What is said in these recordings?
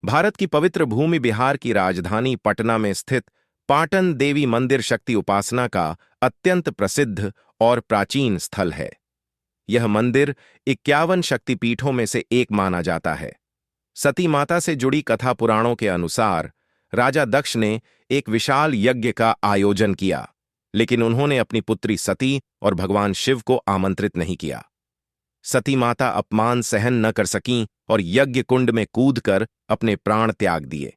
भारत की पवित्र भूमि बिहार की राजधानी पटना में स्थित पाटन देवी मंदिर शक्ति उपासना का अत्यंत प्रसिद्ध और प्राचीन स्थल है। यह मंदिर 51 शक्तिपीठों में से एक माना जाता है। सती माता से जुड़ी कथा पुराणों के अनुसार राजा दक्ष ने एक विशाल यज्ञ का आयोजन किया, लेकिन उन्होंने अपनी पुत्री सती और भगवान शिव को आमंत्रित नहीं किया। सती माता अपमान सहन न कर सकीं और यज्ञ कुंड में कूदकर अपने प्राण त्याग दिए।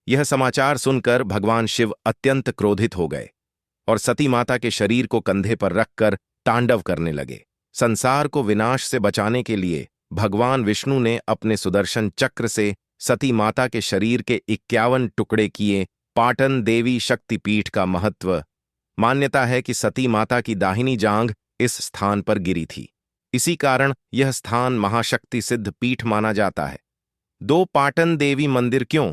यह समाचार सुनकर भगवान शिव अत्यंत क्रोधित हो गए और सती माता के शरीर को कंधे पर रखकर तांडव करने लगे। संसार को विनाश से बचाने के लिए भगवान विष्णु ने अपने सुदर्शन चक्र से सती माता के शरीर के 51 टुकड़े किए। पाटन देवी शक्तिपीठ का महत्व। मान्यता है कि सती माता की दाहिनी जांघ इस स्थान पर गिरी थी। इसी कारण यह स्थान महाशक्ति सिद्ध पीठ माना जाता है। दो पाटन देवी मंदिर क्यों?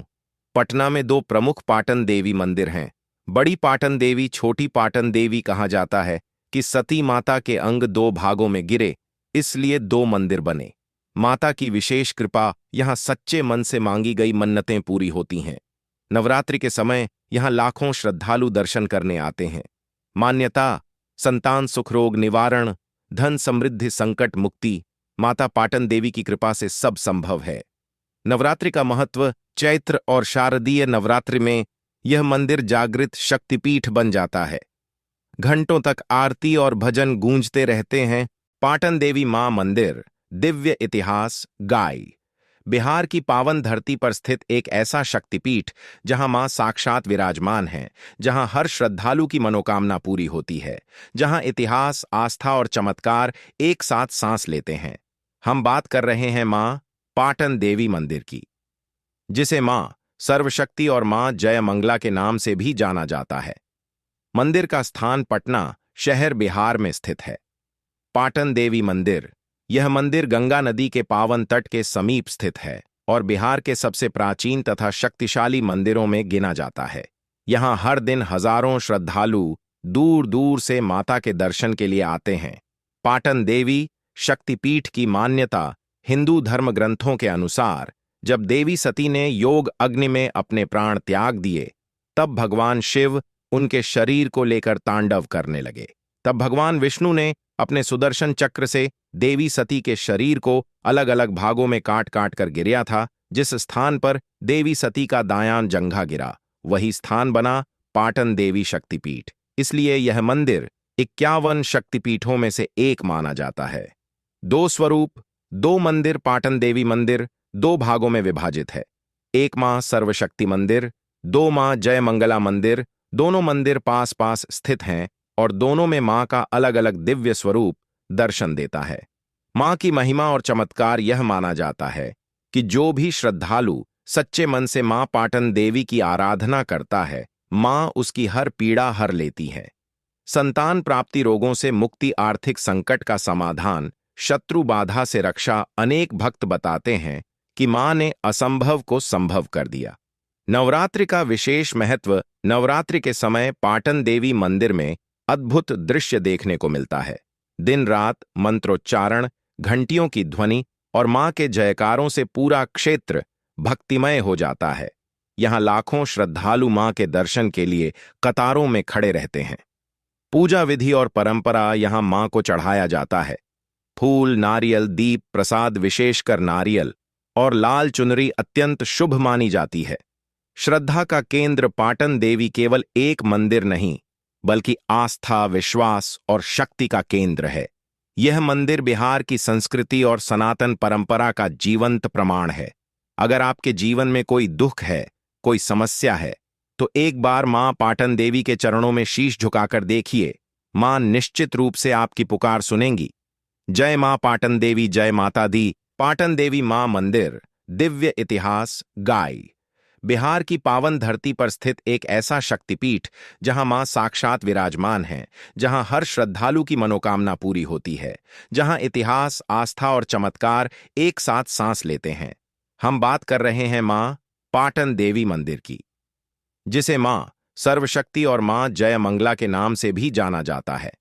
पटना में दो प्रमुख पाटन देवी मंदिर हैं। बड़ी पाटन देवी, छोटी पाटन देवी। कहा जाता है कि सती माता के अंग दो भागों में गिरे, इसलिए दो मंदिर बने। माता की विशेष कृपा, यहां सच्चे मन से मांगी गई मन्नतें पूरी होती हैं। नवरात्रि के समय यहां लाखों श्रद्धालु दर्शन करने आते हैं। मान्यता, संतान सुख रोग निवारण, धन समृद्धि संकट मुक्ति, माता पाटन देवी की कृपा से सब संभव है। नवरात्रि का महत्व। चैत्र और शारदीय नवरात्रि में यह मंदिर जागृत शक्तिपीठ बन जाता है। घंटों तक आरती और भजन गूंजते रहते हैं। पाटन देवी मां मंदिर, दिव्य इतिहास। गाय बिहार की पावन धरती पर स्थित एक ऐसा शक्तिपीठ जहां मां साक्षात विराजमान हैं, जहां हर श्रद्धालु की मनोकामना पूरी होती है, जहां इतिहास, आस्था और चमत्कार एक साथ सांस लेते हैं। हम बात कर रहे हैं मां पाटन देवी मंदिर की, जिसे मां सर्वशक्ति और मां जय मंगला के नाम से भी जाना जाता है। मंदिर का स्थान पटना शहर बिहार में स्थित है। पाटन देवी मंदिर। यह मंदिर गंगा नदी के पावन तट के समीप स्थित है और बिहार के सबसे प्राचीन तथा शक्तिशाली मंदिरों में गिना जाता है। यहां हर दिन हजारों श्रद्धालु दूर दूर से माता के दर्शन के लिए आते हैं। पाटन देवी शक्तिपीठ की मान्यता। हिंदू धर्म ग्रंथों के अनुसार जब देवी सती ने योग अग्नि में अपने प्राण त्याग दिए, तब भगवान शिव उनके शरीर को लेकर तांडव करने लगे। तब भगवान विष्णु ने अपने सुदर्शन चक्र से देवी सती के शरीर को अलग अलग भागों में काट काट कर गिराया था। जिस स्थान पर देवी सती का दायां जंघा गिरा, वही स्थान बना पाटन देवी शक्तिपीठ। इसलिए यह मंदिर 51 शक्तिपीठों में से एक माना जाता है। दो स्वरूप। दो मंदिर। पाटन देवी मंदिर दो भागों में विभाजित है। एक मां सर्वशक्ति मंदिर, दो मां जय मंगला मंदिर। दोनों मंदिर पास पास स्थित हैं और दोनों में मां का अलग अलग दिव्य स्वरूप दर्शन देता है। मां की महिमा और चमत्कार। यह माना जाता है कि जो भी श्रद्धालु सच्चे मन से मां पाटन देवी की आराधना करता है, मां उसकी हर पीड़ा हर लेती है। संतान प्राप्ति, रोगों से मुक्ति, आर्थिक संकट का समाधान, शत्रु बाधा से रक्षा। अनेक भक्त बताते हैं कि मां ने असंभव को संभव कर दिया। नवरात्रि का विशेष महत्व। नवरात्रि के समय पाटन देवी मंदिर में अद्भुत दृश्य देखने को मिलता है। दिन रात मंत्रोच्चारण, घंटियों की ध्वनि और मां के जयकारों से पूरा क्षेत्र भक्तिमय हो जाता है। यहां लाखों श्रद्धालु मां के दर्शन के लिए कतारों में खड़े रहते हैं। पूजा विधि और परंपरा। यहां मां को चढ़ाया जाता है फूल, नारियल, दीप, प्रसाद। विशेषकर नारियल और लाल चुनरी अत्यंत शुभ मानी जाती है। श्रद्धा का केंद्र। पाटन देवी केवल एक मंदिर नहीं, बल्कि आस्था, विश्वास और शक्ति का केंद्र है। यह मंदिर बिहार की संस्कृति और सनातन परंपरा का जीवंत प्रमाण है। अगर आपके जीवन में कोई दुख है, कोई समस्या है, तो एक बार मां पाटन देवी के चरणों में शीश झुकाकर देखिए। मां निश्चित रूप से आपकी पुकार सुनेंगी। जय मां पाटन देवी, जय माता दी। पाटन देवी मां मंदिर, दिव्य इतिहास। गाय बिहार की पावन धरती पर स्थित एक ऐसा शक्तिपीठ जहां मां साक्षात विराजमान हैं, जहां हर श्रद्धालु की मनोकामना पूरी होती है, जहां इतिहास, आस्था और चमत्कार एक साथ सांस लेते हैं। हम बात कर रहे हैं मां पाटन देवी मंदिर की, जिसे मां सर्वशक्ति और मां जय मंगला के नाम से भी जाना जाता है।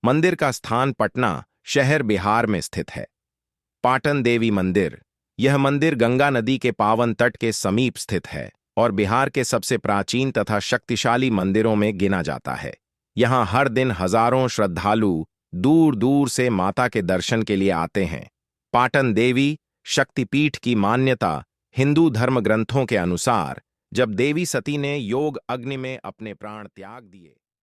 मंदिर का स्थान पटना शहर बिहार में स्थित है। पाटन देवी मंदिर। यह मंदिर गंगा नदी के पावन तट के समीप स्थित है और बिहार के सबसे प्राचीन तथा शक्तिशाली मंदिरों में गिना जाता है। यहाँ हर दिन हजारों श्रद्धालु दूर दूर से माता के दर्शन के लिए आते हैं। पाटन देवी शक्तिपीठ की मान्यता हिंदू धर्म ग्रंथों के अनुसार जब देवी सती ने योग अग्नि में अपने प्राण त्याग दिए